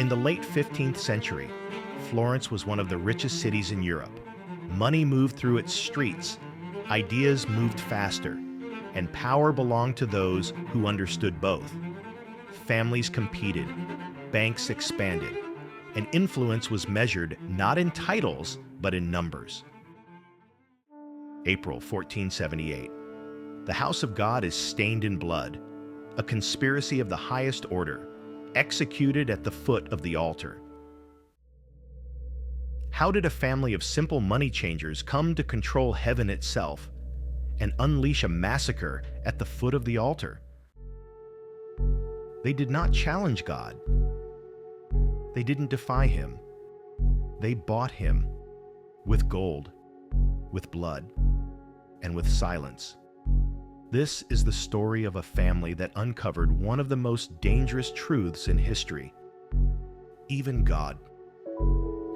In the late 15th century, Florence was one of the richest cities in Europe. Money moved through its streets, ideas moved faster, and power belonged to those who understood both. Families competed, banks expanded, and influence was measured not in titles, but in numbers. April 1478. The house of God is stained in blood, a conspiracy of the highest order, executed at the foot of the altar. How did a family of simple money changers come to control heaven itself and unleash a massacre at the foot of the altar? They did not challenge God. They didn't defy him. They bought him with gold, with blood, and with silence. This is the story of a family that uncovered one of the most dangerous truths in history. Even God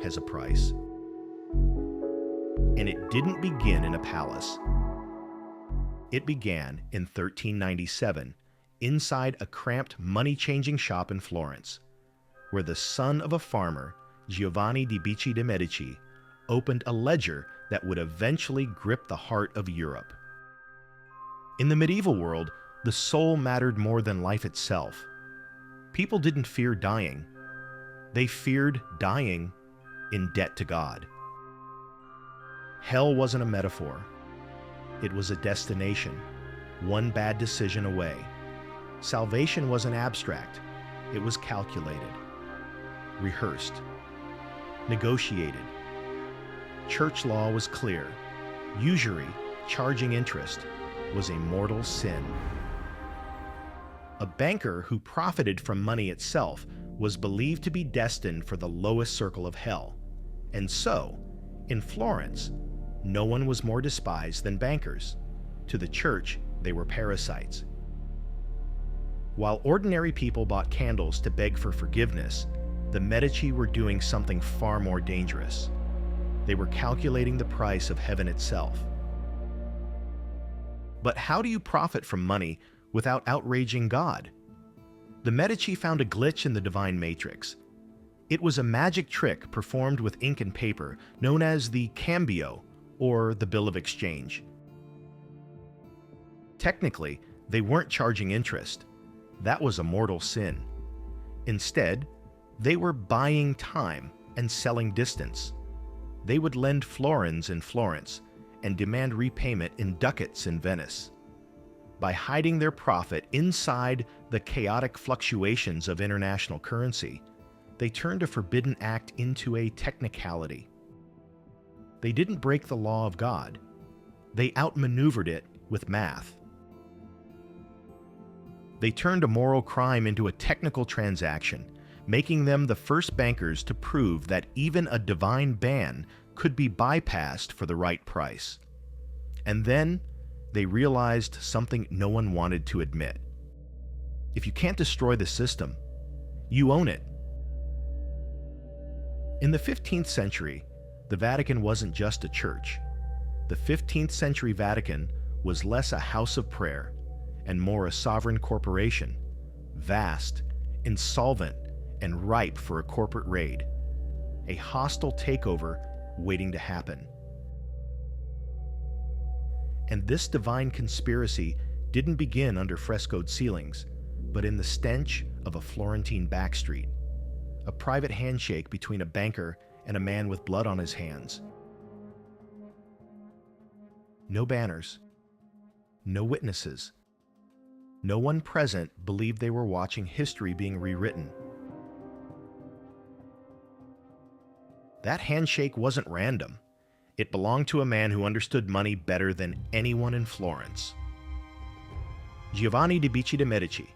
has a price. And it didn't begin in a palace. It began in 1397 inside a cramped money-changing shop in Florence, where the son of a farmer, Giovanni di Medici, opened a ledger that would eventually grip the heart of Europe. In the medieval world, the soul mattered more than life itself. People didn't fear dying. They feared dying in debt to God. Hell wasn't a metaphor. It was a destination, one bad decision away. Salvation wasn't abstract. It was calculated, rehearsed, negotiated. Church law was clear. Usury, charging interest, was a mortal sin. A banker who profited from money itself was believed to be destined for the lowest circle of hell. And so, in Florence, no one was more despised than bankers. To the church, they were parasites. While ordinary people bought candles to beg for forgiveness, the Medici were doing something far more dangerous. They were calculating the price of heaven itself. But how do you profit from money without outraging God? The Medici found a glitch in the divine matrix. It was a magic trick performed with ink and paper known as the cambio, or the bill of exchange. Technically, they weren't charging interest. That was a mortal sin. Instead, they were buying time and selling distance. They would lend florins in Florence and demand repayment in ducats in Venice. By hiding their profit inside the chaotic fluctuations of international currency, they turned a forbidden act into a technicality. They didn't break the law of God. They outmaneuvered it with math. They turned a moral crime into a technical transaction, making them the first bankers to prove that even a divine ban could be bypassed for the right price. And then they realized something no one wanted to admit. If you can't destroy the system, you own it. In the 15th century, the Vatican wasn't just a church. The 15th century Vatican was less a house of prayer and more a sovereign corporation, vast, insolvent, and ripe for a corporate raid, a hostile takeover waiting to happen. And this divine conspiracy didn't begin under frescoed ceilings, but in the stench of a Florentine backstreet, a private handshake between a banker and a man with blood on his hands. No banners, no witnesses. No one present believed they were watching history being rewritten. That handshake wasn't random. It belonged to a man who understood money better than anyone in Florence. Giovanni di Medici.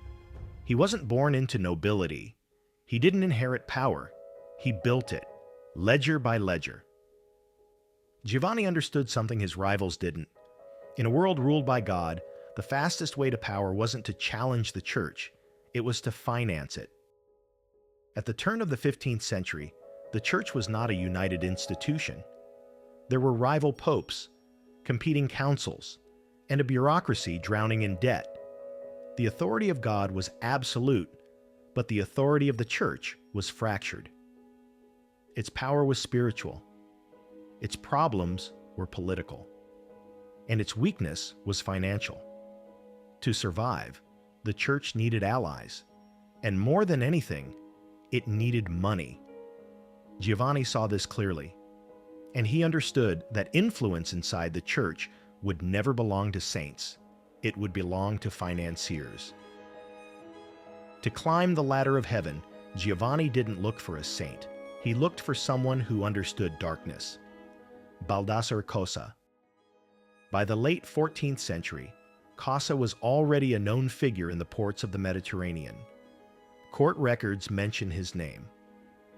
He wasn't born into nobility. He didn't inherit power. He built it, ledger by ledger. Giovanni understood something his rivals didn't. In a world ruled by God, the fastest way to power wasn't to challenge the church, it was to finance it. At the turn of the 15th century, the church was not a united institution. There were rival popes, competing councils, and a bureaucracy drowning in debt. The authority of God was absolute, but the authority of the church was fractured. Its power was spiritual. Its problems were political. And its weakness was financial. To survive, the church needed allies. And more than anything, it needed money. Giovanni saw this clearly, and he understood that influence inside the church would never belong to saints. It would belong to financiers. To climb the ladder of heaven, Giovanni didn't look for a saint. He looked for someone who understood darkness. Baldassare Cosa. By the late 14th century, Cosa was already a known figure in the ports of the Mediterranean. Court records mention his name.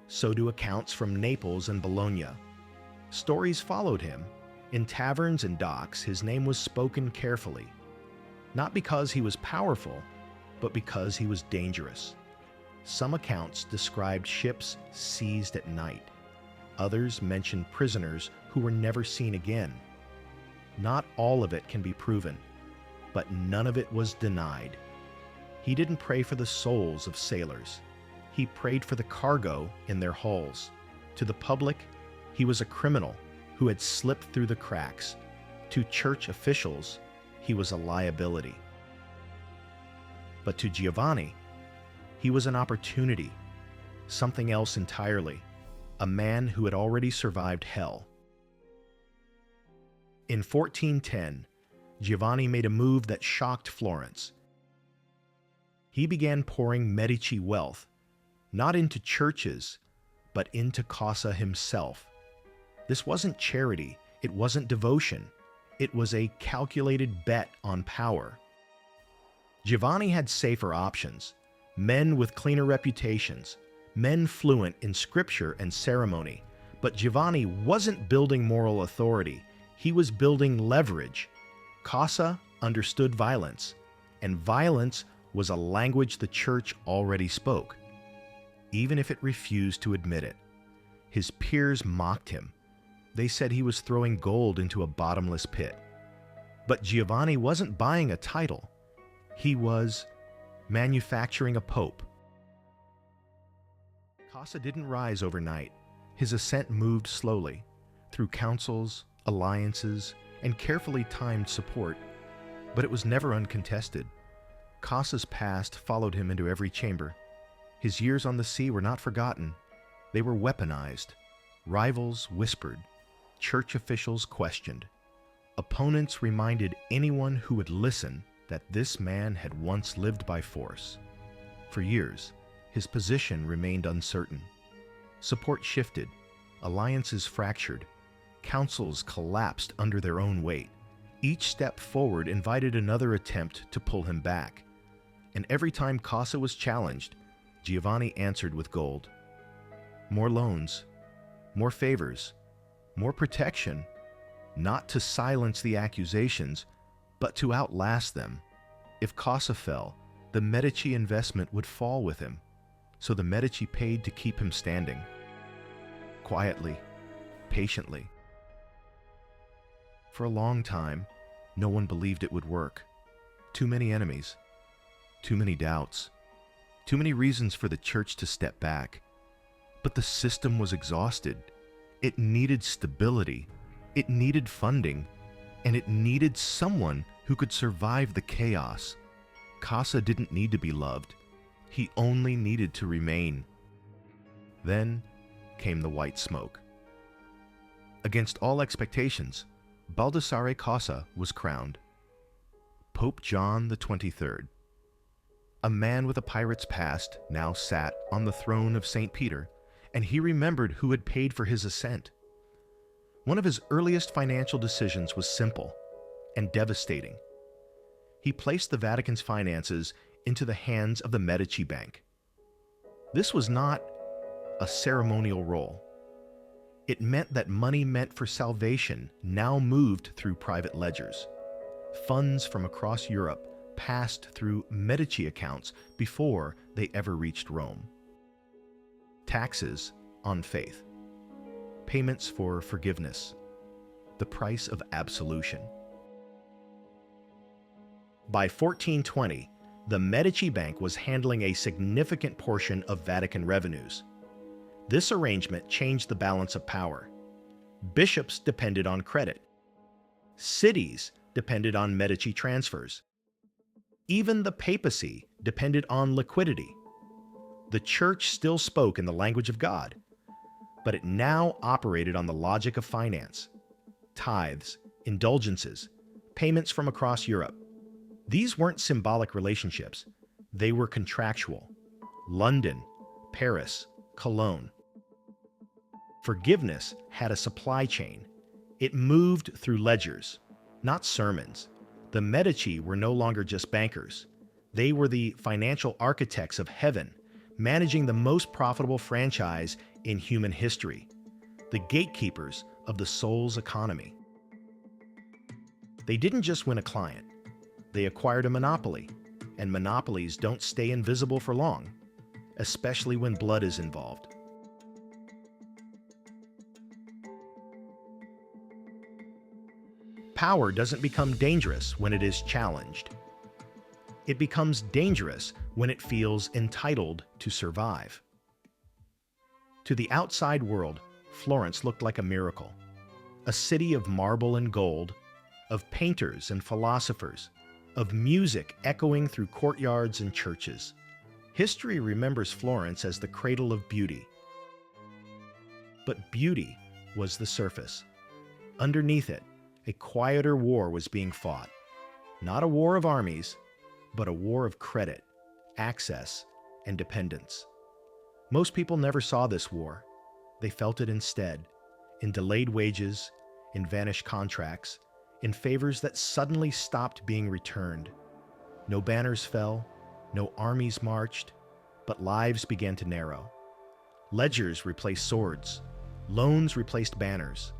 So do accounts from Naples and Bologna. Stories followed him. In taverns and docks, his name was spoken carefully. Not because he was powerful, but because he was dangerous. Some accounts described ships seized at night. Others mentioned prisoners who were never seen again. Not all of it can be proven, but none of it was denied. He didn't pray for the souls of sailors. He prayed for the cargo in their hulls. To the public, he was a criminal who had slipped through the cracks. To church officials, he was a liability. But to Giovanni, he was an opportunity, something else entirely, a man who had already survived hell. In 1410, Giovanni made a move that shocked Florence. He began pouring Medici wealth, not into churches, but into Cosa himself. This wasn't charity, it wasn't devotion, it was a calculated bet on power. Giovanni had safer options, men with cleaner reputations, men fluent in scripture and ceremony. But Giovanni wasn't building moral authority, he was building leverage. Cosa understood violence, and violence was a language the church already spoke, even if it refused to admit it. His peers mocked him. They said he was throwing gold into a bottomless pit. But Giovanni wasn't buying a title. He was manufacturing a pope. Cosa didn't rise overnight. His ascent moved slowly, through councils, alliances, and carefully timed support, but it was never uncontested. Cosa's past followed him into every chamber. His years on the sea were not forgotten. They were weaponized. Rivals whispered. Church officials questioned. Opponents reminded anyone who would listen that this man had once lived by force. For years, his position remained uncertain. Support shifted. Alliances fractured. Councils collapsed under their own weight. Each step forward invited another attempt to pull him back. And every time Cosa was challenged, Giovanni answered with gold. More loans, more favors, more protection, not to silence the accusations, but to outlast them. If Cosa fell, the Medici investment would fall with him, so the Medici paid to keep him standing. Quietly, patiently. For a long time, no one believed it would work. Too many enemies, too many doubts, too many reasons for the church to step back. But the system was exhausted. It needed stability, it needed funding, and it needed someone who could survive the chaos. Cosa didn't need to be loved. He only needed to remain. Then came the white smoke. Against all expectations, Baldassare Cosa was crowned. Pope John the 23rd. A man with a pirate's past now sat on the throne of St. Peter, and he remembered who had paid for his ascent. One of his earliest financial decisions was simple and devastating. He placed the Vatican's finances into the hands of the Medici Bank. This was not a ceremonial role. It meant that money meant for salvation now moved through private ledgers. Funds from across Europe passed through Medici accounts before they ever reached Rome. Taxes on faith. Payments for forgiveness. The price of absolution. By 1420, the Medici Bank was handling a significant portion of Vatican revenues. This arrangement changed the balance of power. Bishops depended on credit. Cities depended on Medici transfers. Even the papacy depended on liquidity. The church still spoke in the language of God, but it now operated on the logic of finance. Tithes, indulgences, payments from across Europe. These weren't symbolic relationships. They were contractual. London, Paris, Cologne. Forgiveness had a supply chain. It moved through ledgers, not sermons. The Medici were no longer just bankers. They were the financial architects of heaven, managing the most profitable franchise in human history, the gatekeepers of the soul's economy. They didn't just win a client. They acquired a monopoly, and monopolies don't stay invisible for long, especially when blood is involved. Power doesn't become dangerous when it is challenged. It becomes dangerous when it feels entitled to survive. To the outside world, Florence looked like a miracle, a city of marble and gold, of painters and philosophers, of music echoing through courtyards and churches. History remembers Florence as the cradle of beauty. But beauty was the surface. Underneath it, a quieter war was being fought. Not a war of armies, but a war of credit, access, and dependence. Most people never saw this war. They felt it instead, in delayed wages, in vanished contracts, in favors that suddenly stopped being returned. No banners fell, no armies marched, but lives began to narrow. Ledgers replaced swords, loans replaced banners.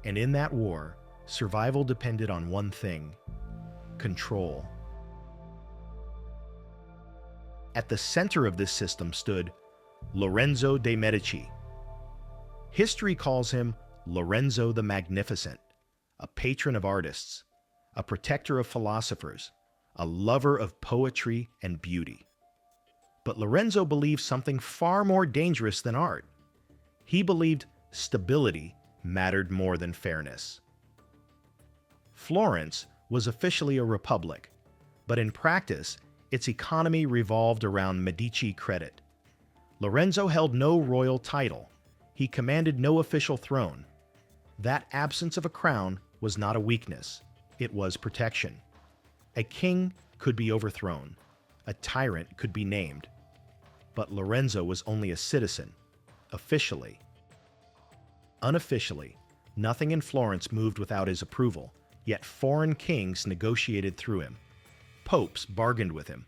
And in that war, survival depended on one thing: control. At the center of this system stood Lorenzo de' Medici. History calls him Lorenzo the Magnificent, a patron of artists, a protector of philosophers, a lover of poetry and beauty. But Lorenzo believed something far more dangerous than art. He believed stability mattered more than fairness. Florence was officially a republic, but in practice, its economy revolved around Medici credit. Lorenzo held no royal title. He commanded no official throne. That absence of a crown was not a weakness. It was protection. A king could be overthrown. A tyrant could be named. But Lorenzo was only a citizen, officially. Unofficially, nothing in Florence moved without his approval, yet foreign kings negotiated through him. Popes bargained with him.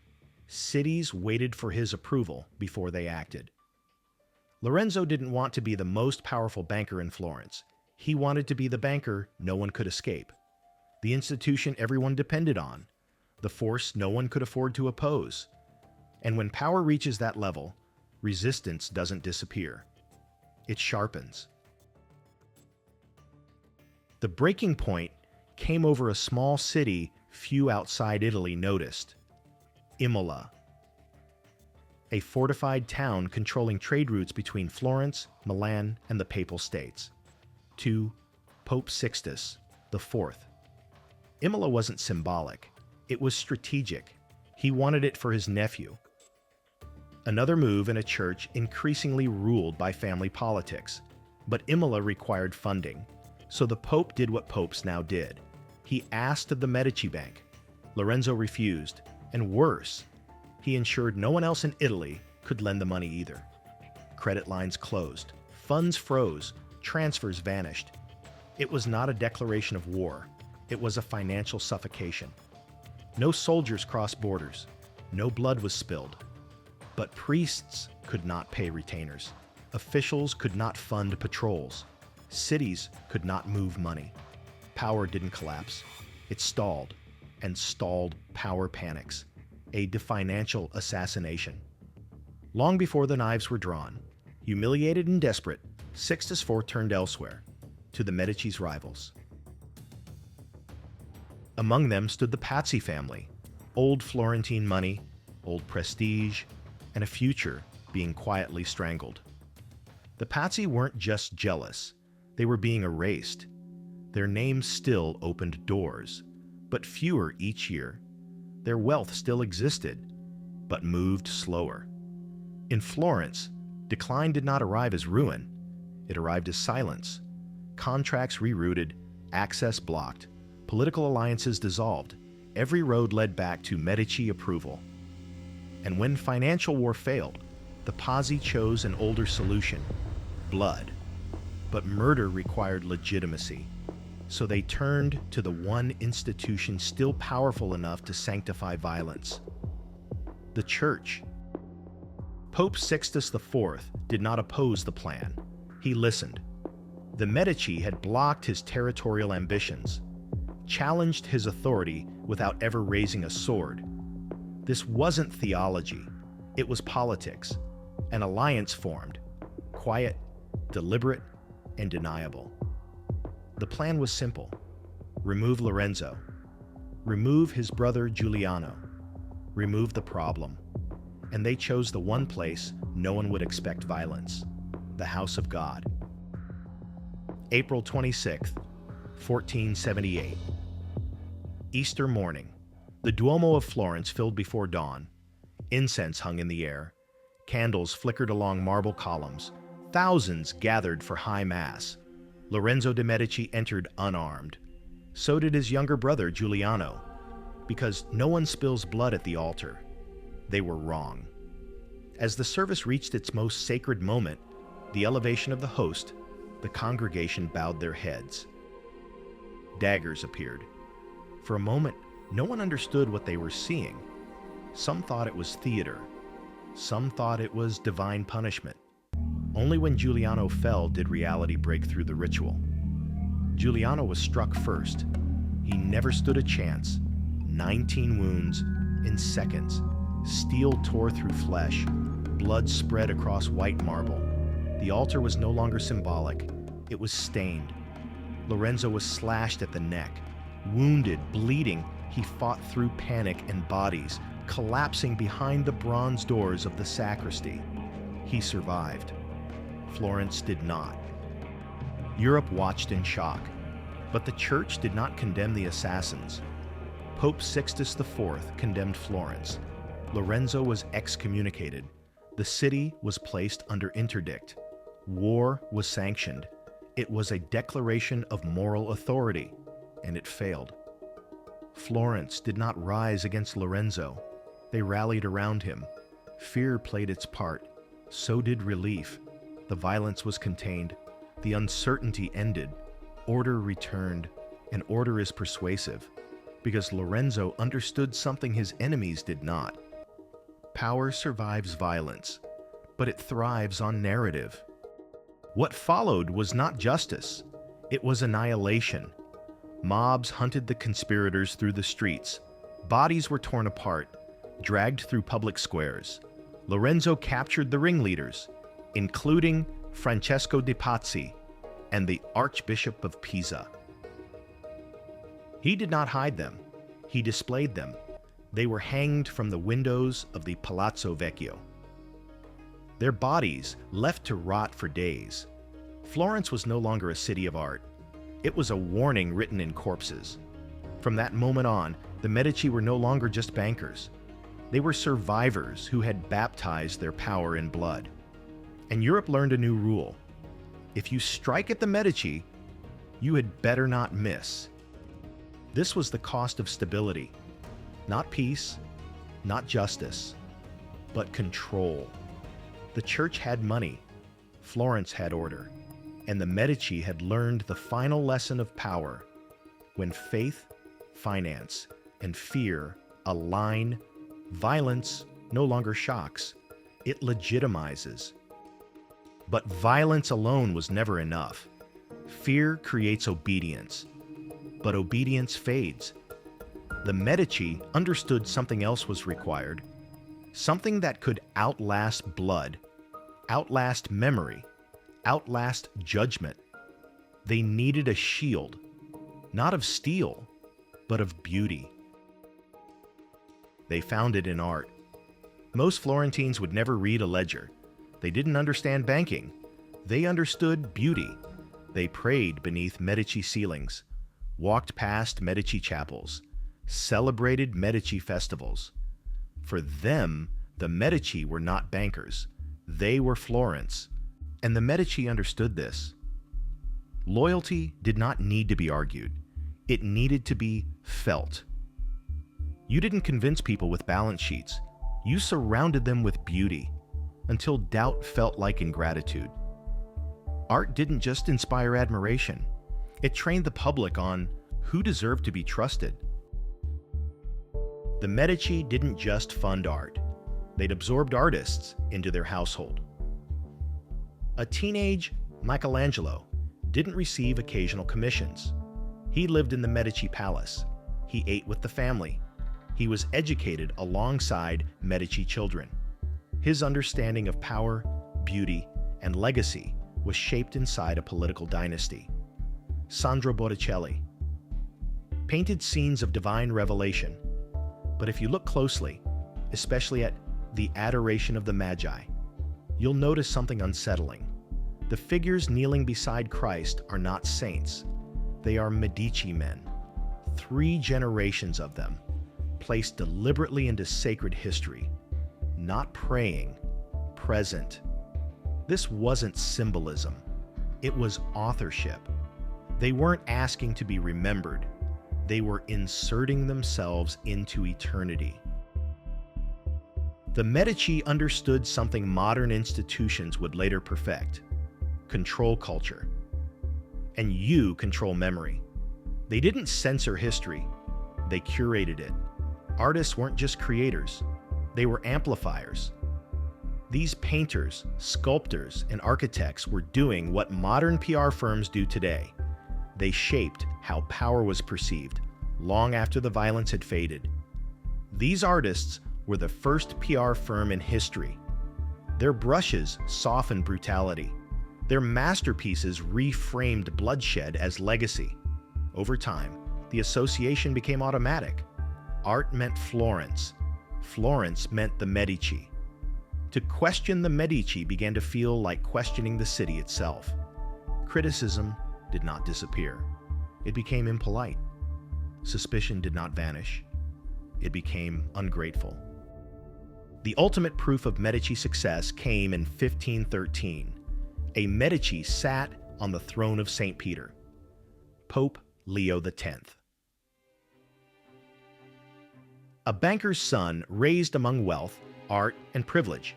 Cities waited for his approval before they acted. Lorenzo didn't want to be the most powerful banker in Florence. He wanted to be the banker no one could escape, the institution everyone depended on, the force no one could afford to oppose. And when power reaches that level, resistance doesn't disappear. It sharpens. The breaking point came over a small city few outside Italy noticed: Imola, a fortified town controlling trade routes between Florence, Milan, and the Papal States. To Pope Sixtus IV. Imola wasn't symbolic. It was strategic. He wanted it for his nephew. Another move in a church increasingly ruled by family politics. But Imola required funding, so the Pope did what popes now did. He asked of the Medici Bank. Lorenzo refused, and worse, he ensured no one else in Italy could lend the money either. Credit lines closed, funds froze, transfers vanished. It was not a declaration of war. It was a financial suffocation. No soldiers crossed borders. No blood was spilled. But priests could not pay retainers. Officials could not fund patrols. Cities could not move money. Power didn't collapse. It stalled, and stalled power panics. A financial assassination. Long before the knives were drawn, humiliated and desperate, Sixtus IV turned elsewhere, to the Medici's rivals. Among them stood the Papacy family, old Florentine money, old prestige, and a future being quietly strangled. The Papacy weren't just jealous, they were being erased. Their names still opened doors, but fewer each year. Their wealth still existed, but moved slower. In Florence, decline did not arrive as ruin, it arrived as silence. Contracts rerouted, access blocked, political alliances dissolved. Every road led back to Medici approval. And when financial war failed, the Papacy chose an older solution: blood. But murder required legitimacy, so they turned to the one institution still powerful enough to sanctify violence: the Church. Pope Sixtus IV did not oppose the plan. He listened. The Medici had blocked his territorial ambitions, challenged his authority without ever raising a sword. This wasn't theology, it was politics. An alliance formed, quiet, deliberate, and deniable. The plan was simple: remove Lorenzo, remove his brother Giuliano, remove the problem. And they chose the one place no one would expect violence: the House of God. April 26, 1478. Easter morning. The Duomo of Florence filled before dawn. Incense hung in the air. Candles flickered along marble columns. Thousands gathered for high mass. Lorenzo de' Medici entered unarmed. So did his younger brother Giuliano, because no one spills blood at the altar. They were wrong. As the service reached its most sacred moment, the elevation of the host, the congregation bowed their heads. Daggers appeared. For a moment, no one understood what they were seeing. Some thought it was theater. Some thought it was divine punishment. Only when Giuliano fell did reality break through the ritual. Giuliano was struck first. He never stood a chance. 19 wounds in seconds. Steel tore through flesh. Blood spread across white marble. The altar was no longer symbolic. It was stained. Lorenzo was slashed at the neck. Wounded, bleeding, he fought through panic and bodies, collapsing behind the bronze doors of the sacristy. He survived. Florence did not. Europe watched in shock, but the Church did not condemn the assassins. Pope Sixtus IV condemned Florence. Lorenzo was excommunicated. The city was placed under interdict. War was sanctioned. It was a declaration of moral authority, and it failed. Florence did not rise against Lorenzo. They rallied around him. Fear played its part. So did relief. The violence was contained. The uncertainty ended. Order returned, and order is persuasive, because Lorenzo understood something his enemies did not. Power survives violence, but it thrives on narrative. What followed was not justice. It was annihilation. Mobs hunted the conspirators through the streets. Bodies were torn apart, dragged through public squares. Lorenzo captured the ringleaders, including Francesco de' Pazzi and the Archbishop of Pisa. He did not hide them. He displayed them. They were hanged from the windows of the Palazzo Vecchio. Their bodies left to rot for days. Florence was no longer a city of art. It was a warning written in corpses. From that moment on, the Medici were no longer just bankers. They were survivors who had baptized their power in blood. And Europe learned a new rule. If you strike at the Medici, you had better not miss. This was the cost of stability. Not peace, not justice, but control. The Church had money, Florence had order, and the Medici had learned the final lesson of power. When faith, finance, and fear align, violence no longer shocks, it legitimizes. But violence alone was never enough. Fear creates obedience, but obedience fades. The Medici understood something else was required, something that could outlast blood, outlast memory, outlast judgment. They needed a shield, not of steel, but of beauty. They found it in art. Most Florentines would never read a ledger. They didn't understand banking. They understood beauty. They prayed beneath Medici ceilings, walked past Medici chapels, celebrated Medici festivals. For them, the Medici were not bankers. They were Florence. And the Medici understood this. Loyalty did not need to be argued. It needed to be felt. You didn't convince people with balance sheets. You surrounded them with beauty until doubt felt like ingratitude. Art didn't just inspire admiration. It trained the public on who deserved to be trusted. The Medici didn't just fund art. They'd absorbed artists into their household. A teenage Michelangelo didn't receive occasional commissions. He lived in the Medici palace. He ate with the family. He was educated alongside Medici children. His understanding of power, beauty, and legacy was shaped inside a political dynasty. Sandro Botticelli painted scenes of divine revelation, but if you look closely, especially at the Adoration of the Magi, you'll notice something unsettling. The figures kneeling beside Christ are not saints. They are Medici men, 3 generations of them, placed deliberately into sacred history, not praying, present. This wasn't symbolism. It was authorship. They weren't asking to be remembered. They were inserting themselves into eternity. The Medici understood something modern institutions would later perfect: control culture. And you control memory. They didn't censor history. They curated it. Artists weren't just creators. They were amplifiers. These painters, sculptors, and architects were doing what modern PR firms do today. They shaped how power was perceived long after the violence had faded. These artists were the first PR firm in history. Their brushes softened brutality. Their masterpieces reframed bloodshed as legacy. Over time, the association became automatic. Art meant Florence. Florence meant the Medici. To question the Medici began to feel like questioning the city itself. Criticism did not disappear. It became impolite. Suspicion did not vanish. It became ungrateful. The ultimate proof of Medici success came in 1513. A Medici sat on the throne of St. Peter, Pope Leo X. A banker's son raised among wealth, art, and privilege.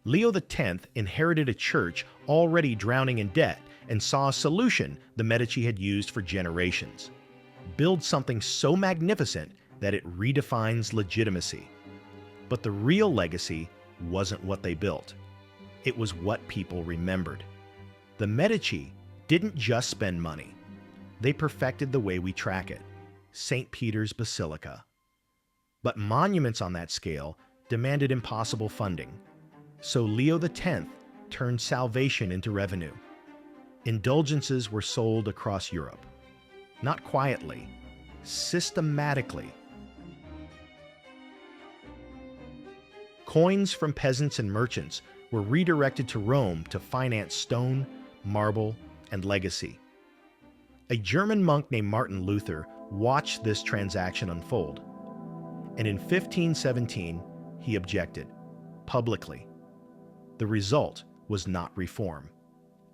Leo X inherited a church already drowning in debt and saw a solution the Medici had used for generations: build something so magnificent that it redefines legitimacy. But the real legacy wasn't what they built. It was what people remembered. The Medici didn't just spend money. They perfected the way we track it: St. Peter's Basilica. But monuments on that scale demanded impossible funding. So Leo X turned salvation into revenue. Indulgences were sold across Europe. Not quietly, systematically. Coins from peasants and merchants were redirected to Rome to finance stone, marble, and legacy. A German monk named Martin Luther watched this transaction unfold. And in 1517, he objected, publicly. The result was not reform.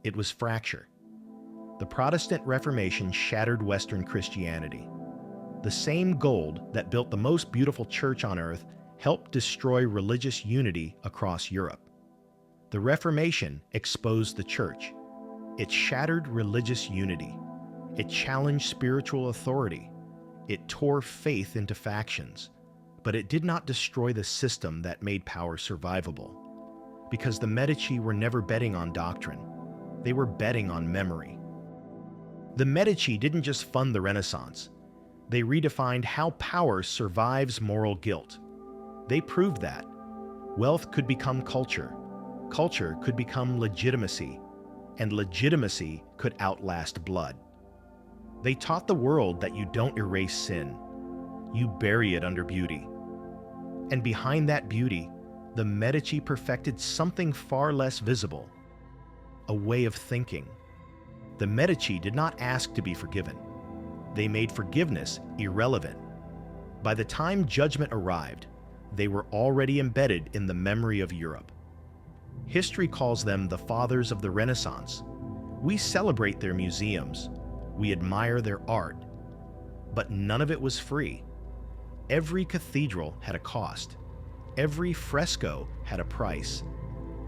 It was fracture. The Protestant Reformation shattered Western Christianity. The same gold that built the most beautiful church on earth helped destroy religious unity across Europe. The Reformation exposed the church. It shattered religious unity. It challenged spiritual authority. It tore faith into factions. But it did not destroy the system that made power survivable. Because the Medici were never betting on doctrine. They were betting on memory. The Medici didn't just fund the Renaissance. They redefined how power survives moral guilt. They proved that wealth could become culture. Culture could become legitimacy. And legitimacy could outlast blood. They taught the world that you don't erase sin. You bury it under beauty. And behind that beauty, the Medici perfected something far less visible: a way of thinking. The Medici did not ask to be forgiven. They made forgiveness irrelevant. By the time judgment arrived, they were already embedded in the memory of Europe. History calls them the fathers of the Renaissance. We celebrate their museums. We admire their art. But none of it was free. Every cathedral had a cost. Every fresco had a price.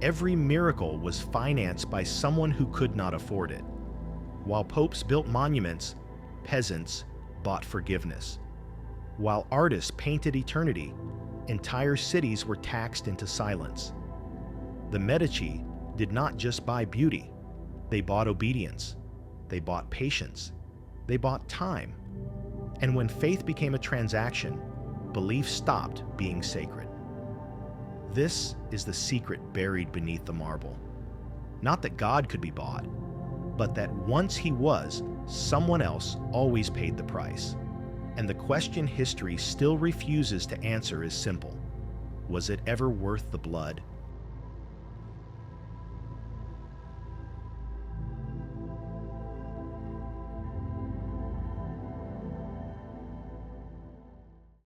Every miracle was financed by someone who could not afford it. While popes built monuments, peasants bought forgiveness. While artists painted eternity, entire cities were taxed into silence. The Medici did not just buy beauty. They bought obedience. They bought patience. They bought time. And when faith became a transaction, belief stopped being sacred. This is the secret buried beneath the marble. Not that God could be bought, but that once he was, someone else always paid the price. And the question history still refuses to answer is simple. Was it ever worth the blood?